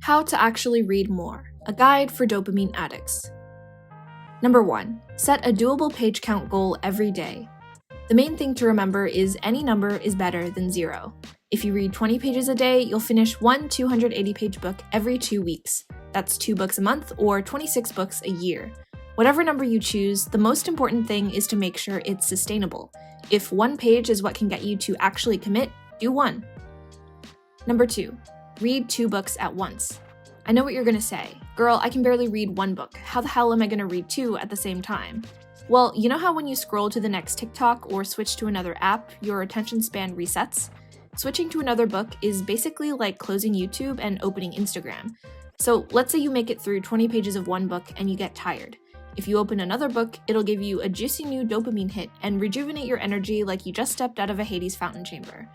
How to actually read more, a guide for dopamine addicts. Number 1, set a doable page count goal every day. The main thing to remember is any number is better than 0. If you read 20 pages a day, you'll finish one 280-page book every 2 weeks. That's 2 books a month or 26 books a year. Whatever number you choose, the most important thing is to make sure it's sustainable. If 1 page is what can get you to actually commit, do 1. Number 2, read 2 books at once. I know what you're gonna say. Girl, I can barely read 1 book. How the hell am I gonna read 2 at the same time? Well, you know how when you scroll to the next TikTok or switch to another app, your attention span resets? Switching to another book is basically like closing YouTube and opening Instagram. So let's say you make it through 20 pages of 1 book and you get tired. If you open another book, it'll give you a juicy new dopamine hit and rejuvenate your energy like you just stepped out of a Hades fountain chamber.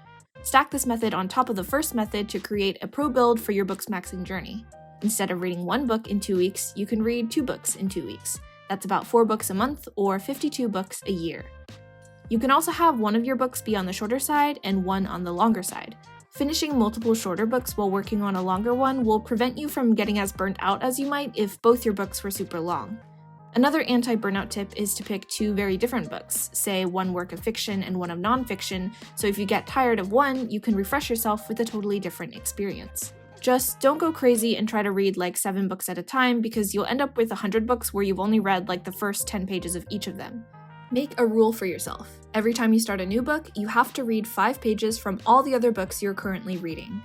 Stack this method on top of the first method to create a pro build for your book's maxing journey. Instead of reading 1 book in 2 weeks, you can read 2 books in 2 weeks. That's about 4 books a month or 52 books a year. You can also have one of your books be on the shorter side and one on the longer side. Finishing multiple shorter books while working on a longer one will prevent you from getting as burnt out as you might if both your books were super long. Another anti-burnout tip is to pick 2 very different books, say 1 work of fiction and 1 of nonfiction, so if you get tired of one, you can refresh yourself with a totally different experience. Just don't go crazy and try to read like 7 books at a time because you'll end up with 100 books where you've only read like the first 10 pages of each of them. Make a rule for yourself. Every time you start a new book, you have to read 5 pages from all the other books you're currently reading.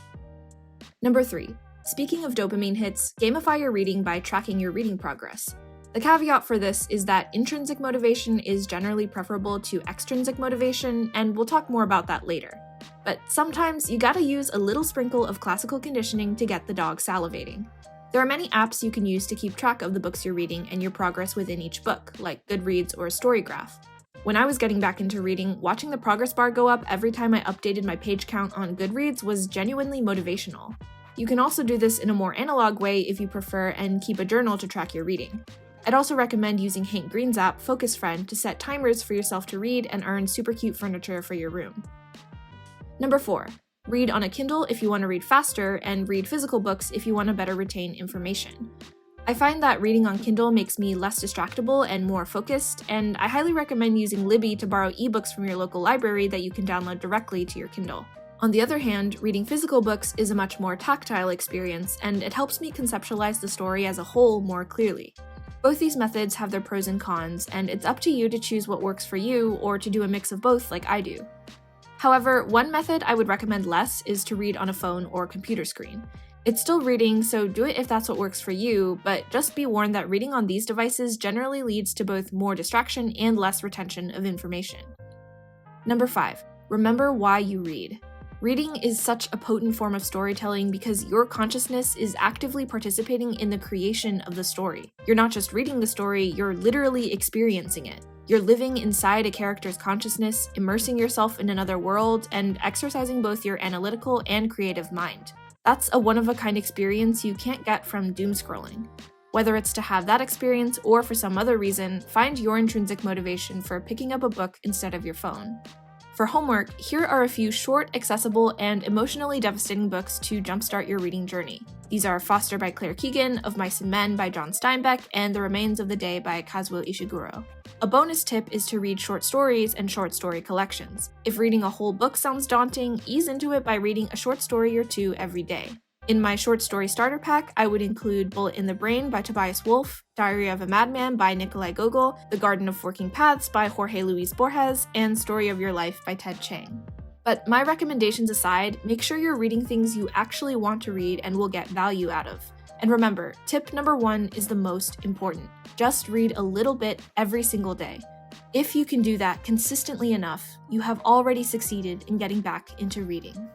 Number 3, speaking of dopamine hits, gamify your reading by tracking your reading progress. The caveat for this is that intrinsic motivation is generally preferable to extrinsic motivation, and we'll talk more about that later. But sometimes you gotta use a little sprinkle of classical conditioning to get the dog salivating. There are many apps you can use to keep track of the books you're reading and your progress within each book, like Goodreads or Storygraph. When I was getting back into reading, watching the progress bar go up every time I updated my page count on Goodreads was genuinely motivational. You can also do this in a more analog way if you prefer and keep a journal to track your reading. I'd also recommend using Hank Green's app, Focus Friend, to set timers for yourself to read and earn super cute furniture for your room. Number 4, read on a Kindle if you want to read faster, and read physical books if you want to better retain information. I find that reading on Kindle makes me less distractible and more focused, and I highly recommend using Libby to borrow ebooks from your local library that you can download directly to your Kindle. On the other hand, reading physical books is a much more tactile experience, and it helps me conceptualize the story as a whole more clearly. Both these methods have their pros and cons, and it's up to you to choose what works for you or to do a mix of both like I do. However, one method I would recommend less is to read on a phone or computer screen. It's still reading, so do it if that's what works for you, but just be warned that reading on these devices generally leads to both more distraction and less retention of information. Number 5, remember why you read. Reading is such a potent form of storytelling because your consciousness is actively participating in the creation of the story. You're not just reading the story, you're literally experiencing it. You're living inside a character's consciousness, immersing yourself in another world, and exercising both your analytical and creative mind. That's a one-of-a-kind experience you can't get from doom scrolling. Whether it's to have that experience or for some other reason, find your intrinsic motivation for picking up a book instead of your phone. For homework, here are a few short, accessible, and emotionally devastating books to jumpstart your reading journey. These are Foster by Claire Keegan, Of Mice and Men by John Steinbeck, and The Remains of the Day by Kazuo Ishiguro. A bonus tip is to read short stories and short story collections. If reading a whole book sounds daunting, ease into it by reading a short story or 2 every day. In my short story starter pack, I would include Bullet in the Brain by Tobias Wolff, Diary of a Madman by Nikolai Gogol, The Garden of Forking Paths by Jorge Luis Borges, and Story of Your Life by Ted Chiang. But my recommendations aside, make sure you're reading things you actually want to read and will get value out of. And remember, tip number 1 is the most important. Just read a little bit every single day. If you can do that consistently enough, you have already succeeded in getting back into reading.